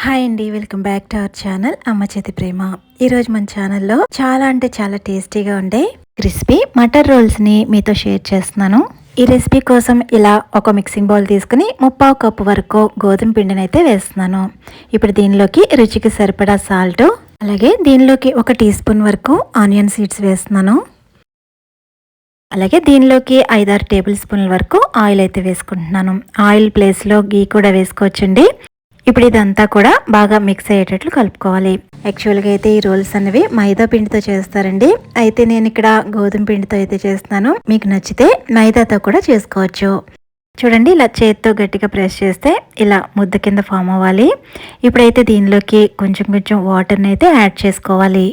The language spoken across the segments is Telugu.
హాయ్ అండి, welcome back to our channel అమ్మ చేతి ప్రేమ. ఈరోజు మన ఛానల్లో చాలా అంటే చాలా టేస్టీగా ఉండే క్రిస్పీ మటర్ రోల్స్ని మీతో షేర్ చేస్తున్నాను. ఈ రెసిపీ కోసం ఇలా ఒక మిక్సింగ్ బౌల్ తీసుకుని 3/4 కప్పు వరకు గోధుమ పిండిని అయితే వేస్తున్నాను. ఇప్పుడు దీనిలోకి రుచికి సరిపడా సాల్ట్, అలాగే దీనిలోకి 1 టీ స్పూన్ వరకు ఆనియన్ సీడ్స్ వేస్తున్నాను. అలాగే దీనిలోకి 5-6 టేబుల్ స్పూన్ల వరకు ఆయిల్ అయితే వేసుకుంటున్నాను. ఆయిల్ ప్లేస్లో గీ కూడా వేసుకోవచ్చండి. ఇప్పుడు ఇదంతా కూడా బాగా మిక్స్ అయ్యేటట్లు కలుపుకోవాలి. యాక్చువల్గా అయితే ఈ రోల్స్ అనేవి మైదా పిండితో చేస్తారండి. అయితే నేను ఇక్కడ గోధుమ పిండితో అయితే చేస్తున్నాను. మీకు నచ్చితే మైదాతో కూడా చేసుకోవచ్చు. చూడండి, ఇలా చేతితో గట్టిగా ప్రెస్ చేస్తే ఇలా ముద్ద కింద ఫామ్ అవ్వాలి. ఇప్పుడైతే దీనిలోకి కొంచెం వాటర్ని అయితే యాడ్ చేసుకోవాలి.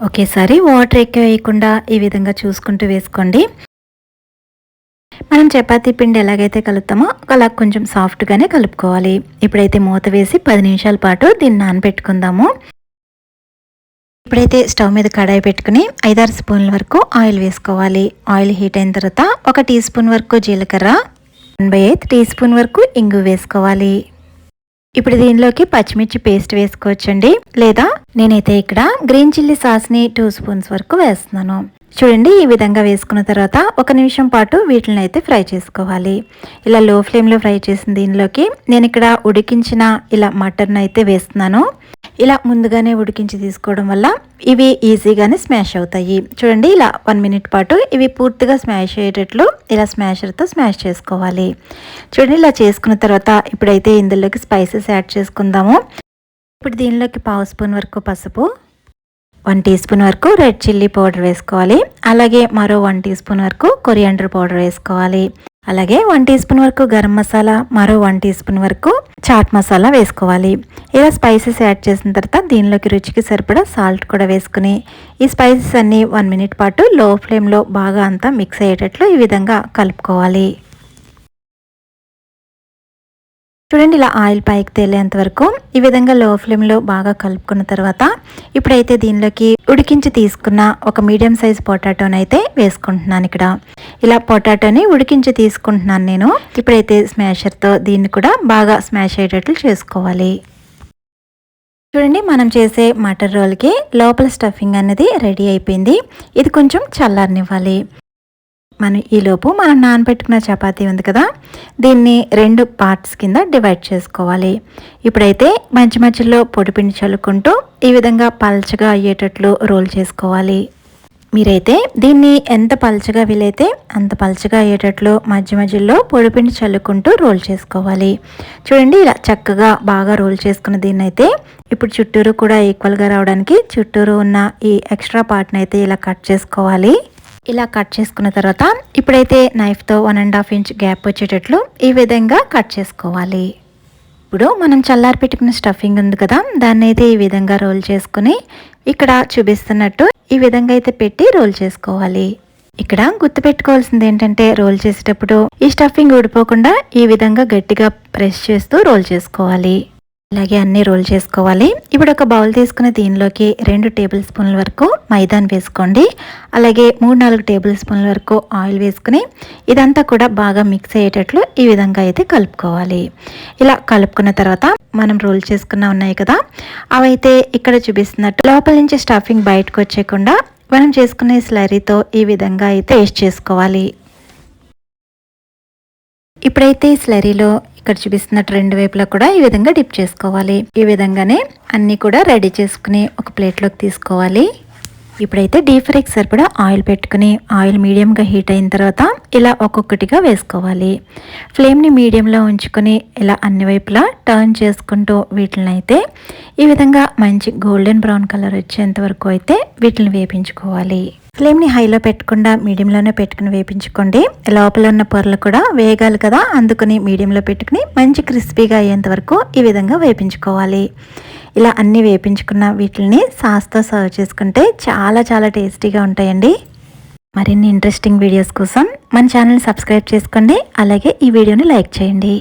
ఒకేసారి వాటర్ ఎక్కువ వేయకుండా ఈ విధంగా చూసుకుంటూ వేసుకోండి. మనం చపాతీ పిండి ఎలాగైతే కలుపుతామో అలా కొంచెం సాఫ్ట్గానే కలుపుకోవాలి. ఇప్పుడైతే మూత వేసి 10 నిమిషాల పాటు దీన్ని నానబెట్టుకుందాము. ఇప్పుడైతే స్టవ్ మీద కడాయి పెట్టుకుని 5-6 స్పూన్ల వరకు ఆయిల్ వేసుకోవాలి. ఆయిల్ హీట్ అయిన తర్వాత 1 టీ స్పూన్ వరకు జీలకర్ర, 1/8 టీ స్పూన్ వరకు ఇంగు వేసుకోవాలి. ఇప్పుడు దీనిలోకి పచ్చిమిర్చి పేస్ట్ వేసుకోవచ్చండి, లేదా నేనైతే ఇక్కడ గ్రీన్ చిల్లీ సాస్ని 2 స్పూన్స్ వరకు వేస్తున్నాను. చూడండి, ఈ విధంగా వేసుకున్న తర్వాత 1 నిమిషం పాటు వీటిని అయితే ఫ్రై చేసుకోవాలి. ఇలా లో ఫ్లేమ్లో ఫ్రై చేసిన దీనిలోకి నేను ఇక్కడ ఉడికించిన ఇలా మటన్ అయితే వేస్తున్నాను. ఇలా ముందుగానే ఉడికించి తీసుకోవడం వల్ల ఇవి ఈజీగానే స్మాష్ అవుతాయి. చూడండి, ఇలా 1 మినిట్ పాటు ఇవి పూర్తిగా స్మాష్ అయ్యేటట్లు ఇలా స్మాషర్తో స్మాష్ చేసుకోవాలి. చూడండి, ఇలా చేసుకున్న తర్వాత ఇప్పుడైతే ఇందులోకి స్పైసెస్ యాడ్ చేసుకుందాము. ఇప్పుడు దీనిలోకి 1/2 స్పూన్ వరకు పసుపు, 1 టీ స్పూన్ వరకు రెడ్ చిల్లీ పౌడర్ వేసుకోవాలి. అలాగే మరో 1 టీ స్పూన్ వరకు కొరియాండర్ పౌడర్ వేసుకోవాలి. అలాగే 1 టీ స్పూన్ వరకు గరం మసాలా, మరో 1 టీ స్పూన్ వరకు చాట్ మసాలా వేసుకోవాలి. ఇలా స్పైసెస్ యాడ్ చేసిన తర్వాత దీనిలోకి రుచికి సరిపడా సాల్ట్ కూడా వేసుకుని ఈ స్పైసెస్ అన్నీ 1 మినిట్ పాటు లో ఫ్లేమ్లో బాగా అంతా మిక్స్ అయ్యేటట్లు ఈ విధంగా కలుపుకోవాలి. చూడండి, ఇలా ఆయిల్ పైకి తేలేంత వరకు ఈ విధంగా లో ఫ్లేమ్లో బాగా కలుపుకున్న తర్వాత ఇప్పుడైతే దీనిలోకి ఉడికించి తీసుకున్న ఒక మీడియం సైజ్ పొటాటోని అయితే వేసుకుంటున్నాను. ఇక్కడ ఇలా పొటాటోని ఉడికించి తీసుకుంటున్నాను నేను. ఇప్పుడైతే స్మాషర్తో దీన్ని కూడా బాగా స్మాష్ అయ్యేటట్లు చేసుకోవాలి. చూడండి, మనం చేసే మటర్ రోల్కి లోపల స్టఫింగ్ అనేది రెడీ అయిపోయింది. ఇది కొంచెం చల్లారనివ్వాలి. ఈలోపు మనం నానబెట్టుకున్న చపాతీ ఉంది కదా, దీన్ని 2 పార్ట్స్ కింద డివైడ్ చేసుకోవాలి. ఇప్పుడైతే మధ్యలో పొడిపిండి చల్లుకుంటూ ఈ విధంగా పల్చగా అయ్యేటట్లు రోల్ చేసుకోవాలి. మీరైతే దీన్ని ఎంత పల్చగా వీలైతే అంత పల్చగా అయ్యేటట్లు మధ్యలో పొడిపిండి చల్లుకుంటూ రోల్ చేసుకోవాలి. చూడండి, ఇలా చక్కగా బాగా రోల్ చేసుకున్న దీన్ని అయితే ఇప్పుడు చుట్టూరు కూడా ఈక్వల్గా రావడానికి చుట్టూరు ఉన్న ఈ ఎక్స్ట్రా పార్ట్ని అయితే ఇలా కట్ చేసుకోవాలి. ఇలా కట్ చేసుకున్న తర్వాత ఇప్పుడైతే నైఫ్తో 1.5 ఇంచ్ గ్యాప్ వచ్చేటట్లు ఈ విధంగా కట్ చేసుకోవాలి. ఇప్పుడు మనం చల్లారి పెట్టుకున్న స్టఫింగ్ ఉంది కదా, దాన్ని అయితే ఈ విధంగా రోల్ చేసుకుని ఇక్కడ చూపిస్తున్నట్టు ఈ విధంగా అయితే పెట్టి రోల్ చేసుకోవాలి. ఇక్కడ గుర్తుపెట్టుకోవాల్సింది ఏంటంటే రోల్ చేసేటప్పుడు ఈ స్టఫింగ్ ఊడిపోకుండా ఈ విధంగా గట్టిగా ప్రెస్ చేస్తూ రోల్ చేసుకోవాలి. అలాగే అన్నీ రోల్ చేసుకోవాలి. ఇప్పుడు ఒక బౌల్ తీసుకుని దీనిలోకి 2 టేబుల్ స్పూన్ల వరకు మైదాని వేసుకోండి. అలాగే 3-4 టేబుల్ స్పూన్ల వరకు ఆయిల్ వేసుకుని ఇదంతా కూడా బాగా మిక్స్ అయ్యేటట్లు ఈ విధంగా అయితే కలుపుకోవాలి. ఇలా కలుపుకున్న తర్వాత మనం రోల్ చేసుకున్న ఉన్నాయి కదా, అవైతే ఇక్కడ చూపిస్తున్నట్టు లోపల నుంచి స్టఫింగ్ బయటకు వచ్చేయకుండా మనం చేసుకునే స్లరీతో ఈ విధంగా అయితే పేస్ట్ చేసుకోవాలి. ఇప్పుడైతే ఈ స్లరీలో ఇక్కడ చూపిస్తున్నట్టు 2 వైపులా కూడా ఈ విధంగా డిప్ చేసుకోవాలి. ఈ విధంగానే అన్నీ కూడా రెడీ చేసుకుని ఒక ప్లేట్లోకి తీసుకోవాలి. ఇప్పుడైతే డీప్ ఫ్రైకి సరిపడా ఆయిల్ పెట్టుకుని ఆయిల్ మీడియంగా హీట్ అయిన తర్వాత ఇలా ఒక్కొక్కటిగా వేసుకోవాలి. ఫ్లేమ్ని మీడియంలో ఉంచుకొని ఇలా అన్ని వైపులా టర్న్ చేసుకుంటూ వీటిని అయితే ఈ విధంగా మంచి గోల్డెన్ బ్రౌన్ కలర్ వచ్చేంత వరకు అయితే వీటిని వేపించుకోవాలి. ఫ్లేమ్ని హైలో పెట్టకుండా మీడియంలోనే పెట్టుకుని వేపించుకోండి. లోపల ఉన్న పొరలు కూడా వేగాలి కదా, అందుకని మీడియంలో పెట్టుకుని మంచి క్రిస్పీగా అయ్యేంత వరకు ఈ విధంగా వేపించుకోవాలి. ఇలా అన్నీ వేపించుకున్న వీటిని సాస్తో సర్వ్ చేసుకుంటే చాలా టేస్టీగా ఉంటాయండి. మరిన్ని ఇంట్రెస్టింగ్ వీడియోస్ కోసం మన ఛానల్ని సబ్స్క్రైబ్ చేసుకోండి. అలాగే ఈ వీడియోని లైక్ చేయండి.